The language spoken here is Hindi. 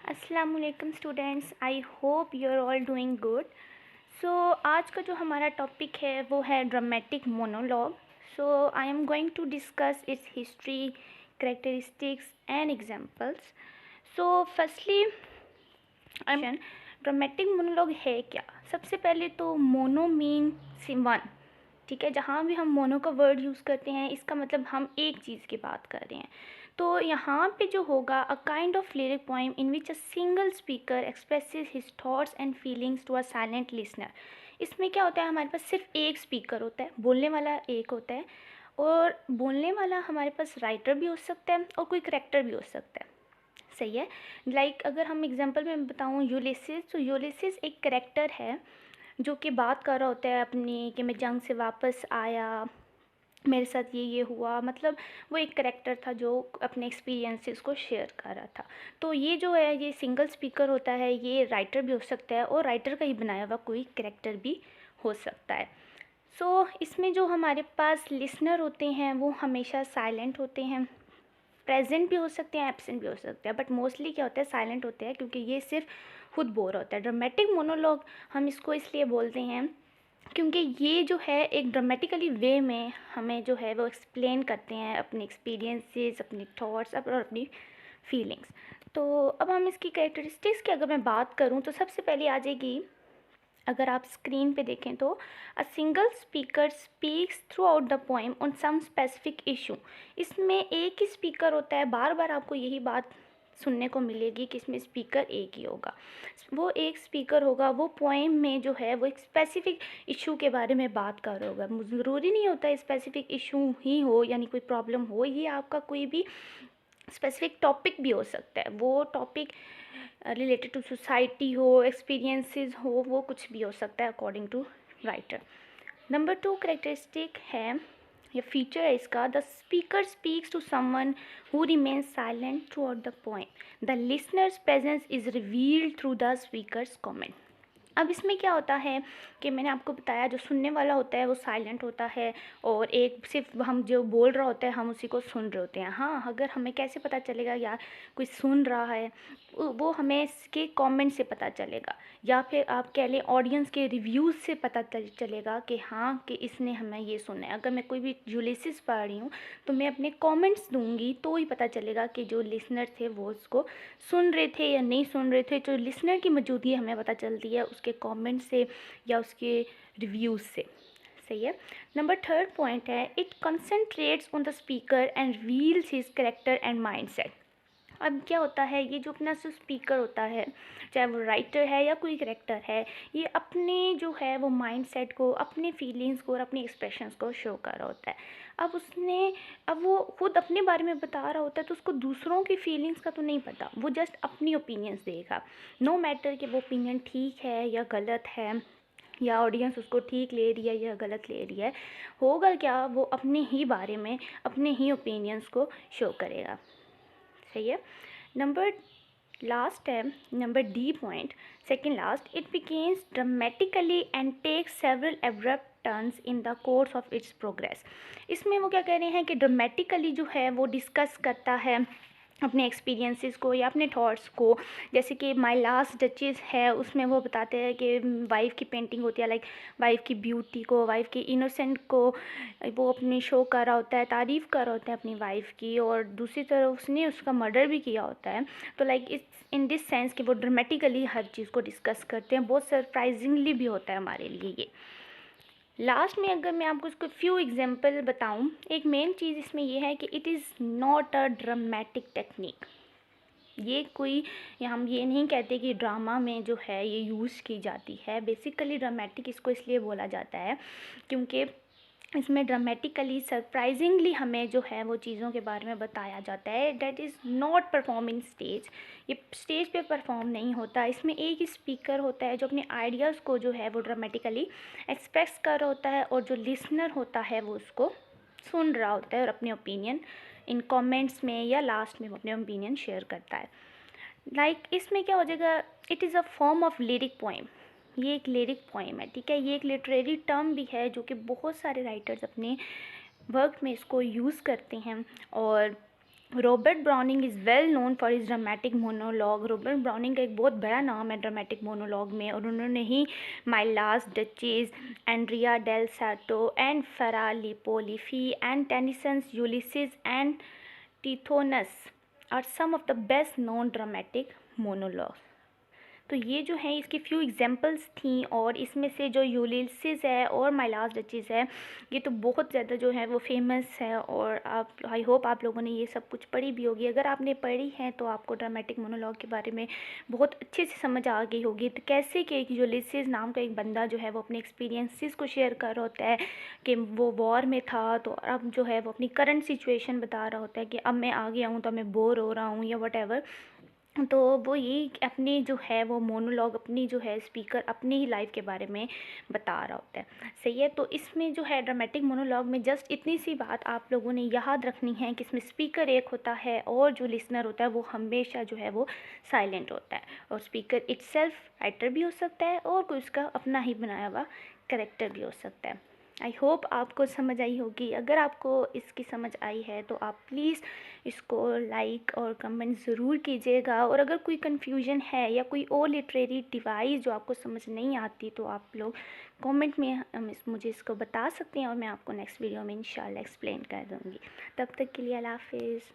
अस्सलाम वालेकुम students, I hope you are all doing good. So आज का जो हमारा टॉपिक है वो है dramatic monologue. So I am going to discuss its history, characteristics and examples. So firstly dramatic monologue है क्या। सबसे पहले तो मोनो मीन वन, ठीक है। जहाँ भी हम मोनो का वर्ड यूज़ करते हैं इसका मतलब हम एक चीज़ की बात कर रहे हैं। तो यहाँ पे जो होगा a kind of lyric poem in which a single speaker expresses his thoughts and feelings to a silent listener. इसमें क्या होता है, हमारे पास सिर्फ एक स्पीकर होता है, बोलने वाला एक होता है, और बोलने वाला हमारे पास राइटर भी हो सकता है और कोई करेक्टर भी हो सकता है। सही है। अगर हम एग्जांपल में बताऊँ यूलिसिस, तो यूलिसिस एक करेक्टर है जो कि बात कर रहा होता है अपनी, कि मैं जंग से वापस आया, मेरे साथ ये हुआ। मतलब वो एक करेक्टर था जो अपने एक्सपीरियंसेस को शेयर कर रहा था। तो ये जो है ये सिंगल स्पीकर होता है, ये राइटर भी हो सकता है और राइटर का ही बनाया हुआ कोई करेक्टर भी हो सकता है। इसमें जो हमारे पास लिसनर होते हैं वो हमेशा साइलेंट होते हैं, प्रेजेंट भी हो सकते हैं, एब्सेंट भी हो सकते हैं, बट मोस्टली क्या होता है, साइलेंट होते हैं, क्योंकि ये सिर्फ खुद बोर होता है। ड्रामेटिक मोनोलॉग हम इसको इसलिए बोलते हैं क्योंकि ये जो है एक ड्रामेटिकली वे में हमें जो है वो एक्सप्लेन करते हैं अपने एक्सपीरियंसेस, अपनी थॉट्स और अपनी फीलिंग्स। तो अब हम इसकी कैरेक्टरिस्टिक्स की अगर मैं बात करूँ तो सबसे पहले आ जाएगी, अगर आप स्क्रीन पे देखें तो a single speaker speaks throughout the poem on some specific issue. इसमें एक ही स्पीकर होता है, बार बार आपको यही बात सुनने को मिलेगी कि इसमें स्पीकर एक ही होगा। वो एक स्पीकर होगा, वो पोएम में जो है वो एक स्पेसिफिक इशू के बारे में बात कर रहा होगा। ज़रूरी नहीं होता स्पेसिफिक इशू ही हो, यानी कोई प्रॉब्लम हो, ये आपका कोई भी स्पेसिफिक टॉपिक भी हो सकता है। वो टॉपिक रिलेटेड टू सोसाइटी हो, एक्सपीरियंसेस हो, वो कुछ भी हो सकता है according to writer. Number 2 characteristic है या फीचर है इसका, the speaker speaks to someone who remains silent throughout the poem. The listener's presence is revealed through the speaker's comment. अब इसमें क्या होता है कि मैंने आपको बताया जो सुनने वाला होता है वो साइलेंट होता है, और एक सिर्फ हम जो बोल रहा होता है हम उसी को सुन रहे होते हैं। हाँ, अगर हमें कैसे पता चलेगा यार कोई सुन रहा है, वो हमें इसके कमेंट से पता चलेगा, या फिर आप कह लें ऑडियंस के रिव्यूज़ से पता चलेगा कि हाँ कि इसने हमें ये सुना है। अगर मैं कोई भी यूलिसिस पढ़ रही हूँ तो मैं अपने कमेंट्स दूंगी तो ही पता चलेगा कि जो लिसनर थे वो उसको सुन रहे थे या नहीं सुन रहे थे। जो लिसनर की मौजूदगी हमें पता चलती है उसके कमेंट से या उसके रिव्यूज़ से। सही है। नंबर 3 पॉइंट है, it concentrates on the speaker and reveals his character and mindset. अब क्या होता है, ये जो अपना जो स्पीकर होता है, चाहे वो राइटर है या कोई करेक्टर है, ये अपने जो है वो माइंडसेट को, अपने फीलिंग्स को और अपने एक्सप्रेशंस को शो कर रहा होता है। अब वो खुद अपने बारे में बता रहा होता है तो उसको दूसरों की फीलिंग्स का तो नहीं पता, वो जस्ट अपनी ओपिनियंस देगा। नो मैटर कि वो ओपिनियन ठीक है या गलत है, या ऑडियंस उसको ठीक ले रही है या गलत ले रही है, होगा क्या, वो अपने ही बारे में अपने ही ओपिनियंस को शो करेगा। सही है। नंबर लास्ट है number D point, second last, it begins dramatically and takes several abrupt turns in the course of its progress. इसमें वो क्या कह रहे हैं कि ड्रामेटिकली जो है वो डिस्कस करता है अपने एक्सपीरियंसेस को या अपने थॉट्स को। जैसे कि माय लास्ट डचेस है, उसमें वो बताते हैं कि वाइफ की पेंटिंग होती है, लाइक वाइफ की ब्यूटी को, वाइफ की इनोसेंट को वो अपनी शो कर रहा होता है, तारीफ़ कर रहा होता है अपनी वाइफ की, और दूसरी तरफ उसने उसका मर्डर भी किया होता है। तो लाइक इस इन दिस सेंस कि वो ड्रामेटिकली हर चीज़ को डिस्कस करते हैं। बहुत सरप्राइजिंगली भी होता है हमारे लिए ये। लास्ट में अगर मैं आपको इसको फ्यू एग्जांपल बताऊं, एक मेन चीज़ इसमें ये है कि it is not a dramatic technique. ये कोई, हम ये नहीं कहते कि ड्रामा में जो है ये यूज़ की जाती है। बेसिकली ड्रामेटिक इसको इसलिए बोला जाता है क्योंकि इसमें ड्रामेटिकली सरप्राइजिंगली हमें जो है वो चीज़ों के बारे में बताया जाता है। That is not perform in stage, ये स्टेज पे परफॉर्म नहीं होता। इसमें एक ही स्पीकर होता है जो अपने आइडियाज़ को जो है वो ड्रामेटिकली एक्सप्रेस कर रहा होता है, और जो लिसनर होता है वो उसको सुन रहा होता है और अपने ओपिनियन इन कमेंट्स में या लास्ट में वो अपने ओपिनियन शेयर करता है। इसमें क्या हो जाएगा, it is a form of lyric poem. ये एक लिरिक पोएम है, ठीक है। ये एक लिटरेरी टर्म भी है जो कि बहुत सारे राइटर्स अपने वर्क में इसको यूज़ करते हैं, और Robert browning is well known for his dramatic monologue. Robert browning का एक बहुत बड़ा नाम है ड्रामेटिक मोनोलॉग में, और उन्होंने ही my last duchess, Andrea del Sarto and Fra Lippo Lippi and Tennyson's Ulysses and Tithonus are some of the best known dramatic monologue. तो ये जो है इसकी फ्यू एग्जांपल्स थी, और इसमें से जो यूलिसिस है और माय लास्ट डचेस है, ये तो बहुत ज़्यादा जो है वो फेमस है, और आप, आई होप आप लोगों ने ये सब कुछ पढ़ी भी होगी। अगर आपने पढ़ी है तो आपको ड्रामेटिक मोनोलॉग के बारे में बहुत अच्छे से समझ आ गई होगी। तो कैसे कि एक यूलिसिस नाम का एक बंदा जो है वो अपने एक्सपीरियंसेस को शेयर कर रहा होता है कि वो वॉर में था, तो अब जो है वो अपनी करंट सिचुएशन बता रहा होता है कि अब मैं आ गया हूँ, तो मैं बोर हो रहा हूँ या वट एवर। तो वो ये अपनी जो है वो मोनोलॉग, अपनी जो है स्पीकर अपनी ही लाइफ के बारे में बता रहा होता है। सही है। तो इसमें जो है ड्रामेटिक मोनोलॉग में जस्ट इतनी सी बात आप लोगों ने याद रखनी है कि इसमें स्पीकर एक होता है और जो लिसनर होता है वो हमेशा जो है वो साइलेंट होता है, और स्पीकर इटसेल्फ राइटर भी हो सकता है और कोई उसका अपना ही बनाया हुआ करेक्टर भी हो सकता है। आई होप आपको समझ आई होगी। अगर आपको इसकी समझ आई है तो आप प्लीज़ इसको लाइक और कमेंट ज़रूर कीजिएगा, और अगर कोई कन्फ्यूजन है या कोई और लिटरेरी डिवाइस जो आपको समझ नहीं आती तो आप लोग कमेंट में मुझे इसको बता सकते हैं, और मैं आपको नेक्स्ट वीडियो में इंशाल्लाह एक्सप्लेन कर दूँगी। तब तक के लिए अल्लाह हाफिज़।